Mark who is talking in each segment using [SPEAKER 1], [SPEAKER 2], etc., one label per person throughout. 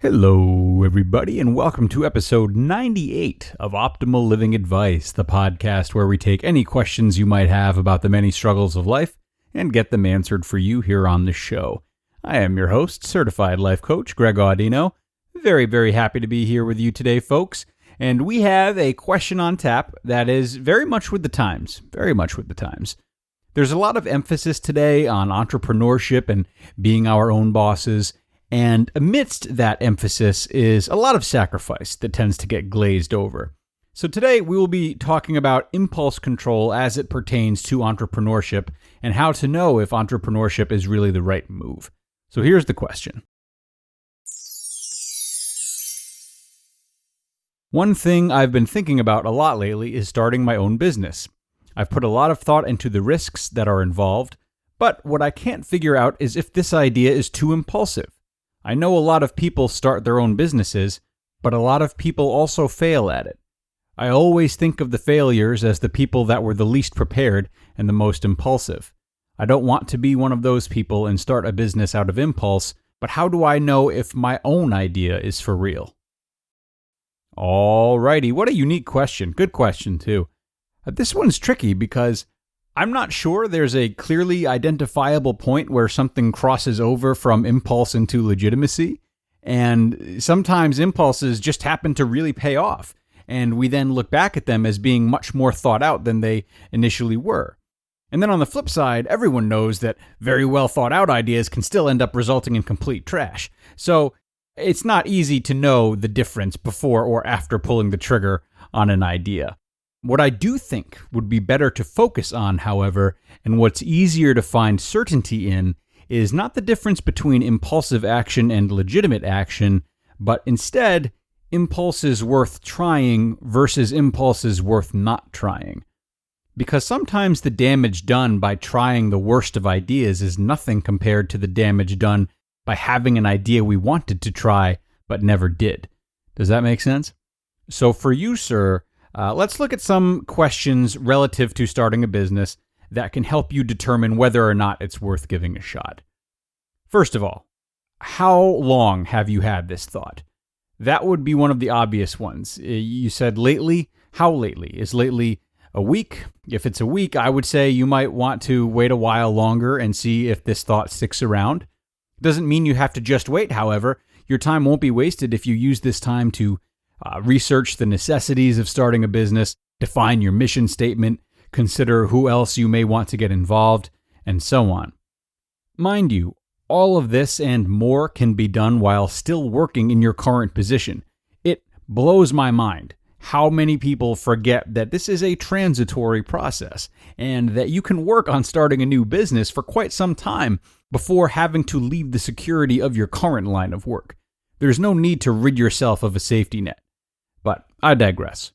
[SPEAKER 1] Hello, everybody, and welcome to episode 98 of Optimal Living Advice, the podcast where we take any questions you might have about the many struggles of life and get them answered for you here on the show. I am your host, certified life coach, Greg Audino. Very, very happy to be here with you today, folks. And we have a question on tap that is very much with the times. There's a lot of emphasis today on entrepreneurship and being our own bosses. And amidst that emphasis is a lot of sacrifice that tends to get glazed over. So today we will be talking about impulse control as it pertains to entrepreneurship and how to know if entrepreneurship is really the right move. So here's the question. One thing I've been thinking about a lot lately is starting my own business. I've put a lot of thought into the risks that are involved, but what I can't figure out is if this idea is too impulsive. I know a lot of people start their own businesses, but a lot of people also fail at it. I always think of the failures as the people that were the least prepared and the most impulsive. I don't want to be one of those people and start a business out of impulse, but how do I know if my own idea is for real? Alrighty, what a unique question. Good question, too. This one's tricky because I'm not sure there's a clearly identifiable point where something crosses over from impulse into legitimacy, and sometimes impulses just happen to really pay off, and we then look back at them as being much more thought out than they initially were. And then on the flip side, everyone knows that very well thought out ideas can still end up resulting in complete trash. So it's not easy to know the difference before or after pulling the trigger on an idea. What I do think would be better to focus on, however, and what's easier to find certainty in, is not the difference between impulsive action and legitimate action, but instead, impulses worth trying versus impulses worth not trying. Because sometimes the damage done by trying the worst of ideas is nothing compared to the damage done by having an idea we wanted to try but never did. Does that make sense? So for you, sir, let's look at some questions relative to starting a business that can help you determine whether or not it's worth giving a shot. First of all, how long have you had this thought? That would be one of the obvious ones. You said lately. How lately? Is lately a week? If it's a week, I would say you might want to wait a while longer and see if this thought sticks around. Doesn't mean you have to just wait, however. Your time won't be wasted if you use this time to research the necessities of starting a business, define your mission statement, consider who else you may want to get involved, and so on. Mind you, all of this and more can be done while still working in your current position. It blows my mind how many people forget that this is a transitory process and that you can work on starting a new business for quite some time before having to leave the security of your current line of work. There's no need to rid yourself of a safety net. But I digress.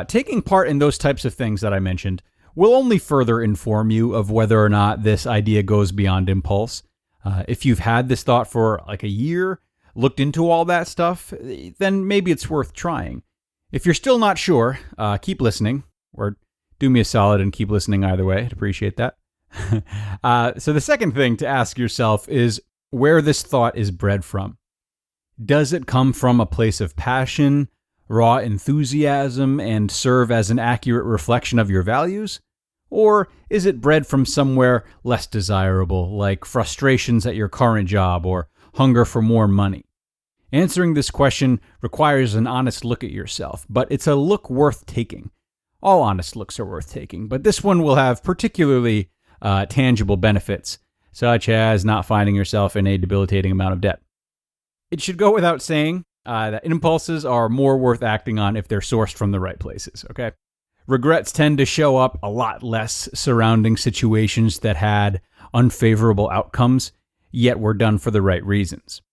[SPEAKER 1] Taking part in those types of things that I mentioned will only further inform you of whether or not this idea goes beyond impulse. If you've had this thought for like a year, looked into all that stuff, then maybe it's worth trying. If you're still not sure, keep listening, or do me a solid and keep listening either way. I'd appreciate that. So the second thing to ask yourself is where this thought is bred from. Does it come from a place of passion, raw enthusiasm, and serve as an accurate reflection of your values? Or is it bred from somewhere less desirable, like frustrations at your current job or hunger for more money? Answering this question requires an honest look at yourself, but it's a look worth taking. All honest looks are worth taking, but this one will have particularly tangible benefits, such as not finding yourself in a debilitating amount of debt. It should go without saying that impulses are more worth acting on if they're sourced from the right places, okay? Regrets tend to show up a lot less surrounding situations that had unfavorable outcomes, yet were done for the right reasons.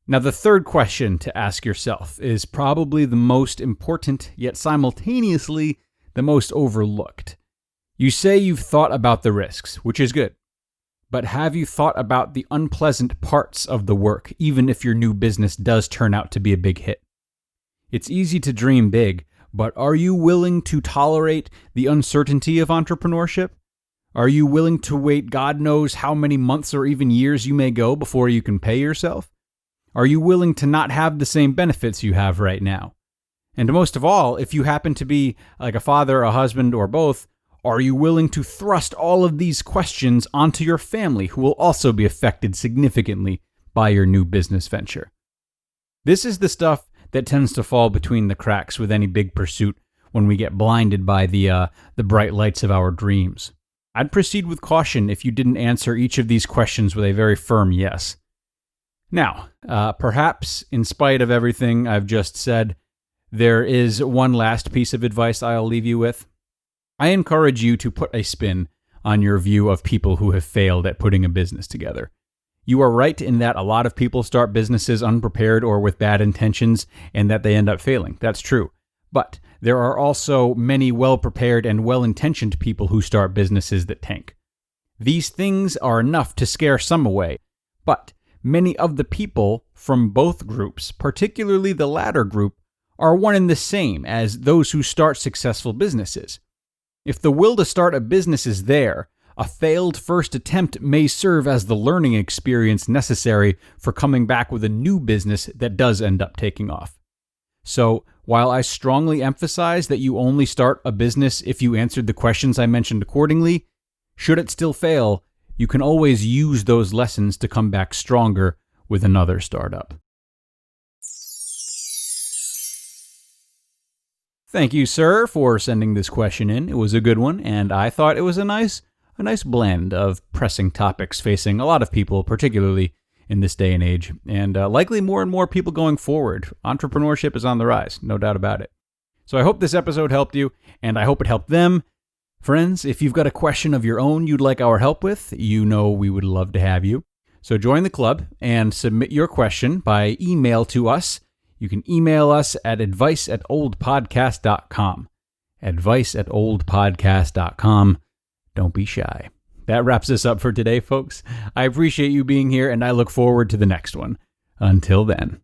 [SPEAKER 1] Now, the third question to ask yourself is probably the most important, yet simultaneously the most overlooked. You say you've thought about the risks, which is good. But have you thought about the unpleasant parts of the work, even if your new business does turn out to be a big hit? It's easy to dream big, but are you willing to tolerate the uncertainty of entrepreneurship? Are you willing to wait God knows how many months or even years you may go before you can pay yourself? Are you willing to not have the same benefits you have right now? And most of all, if you happen to be like a father, a husband, or both, are you willing to thrust all of these questions onto your family, who will also be affected significantly by your new business venture? This is the stuff that tends to fall between the cracks with any big pursuit when we get blinded by the bright lights of our dreams. I'd proceed with caution if you didn't answer each of these questions with a very firm yes. Now, perhaps in spite of everything I've just said, there is one last piece of advice I'll leave you with. I encourage you to put a spin on your view of people who have failed at putting a business together. You are right in that a lot of people start businesses unprepared or with bad intentions, and that they end up failing. That's true. But there are also many well-prepared and well-intentioned people who start businesses that tank. These things are enough to scare some away, but many of the people from both groups, particularly the latter group, are one and the same as those who start successful businesses. If the will to start a business is there, a failed first attempt may serve as the learning experience necessary for coming back with a new business that does end up taking off. So, while I strongly emphasize that you only start a business if you answered the questions I mentioned accordingly, should it still fail, you can always use those lessons to come back stronger with another startup. Thank you, sir, for sending this question in. It was a good one, and I thought it was a nice blend of pressing topics facing a lot of people, particularly in this day and age, and likely more and more people going forward. Entrepreneurship is on the rise, no doubt about it. So I hope this episode helped you, and I hope it helped them. Friends, if you've got a question of your own you'd like our help with, you know we would love to have you. So join the club and submit your question by email to us. You can email us at advice@oldpodcast.com. Advice@oldpodcast.com. Don't be shy. That wraps us up for today, folks. I appreciate you being here, and I look forward to the next one. Until then.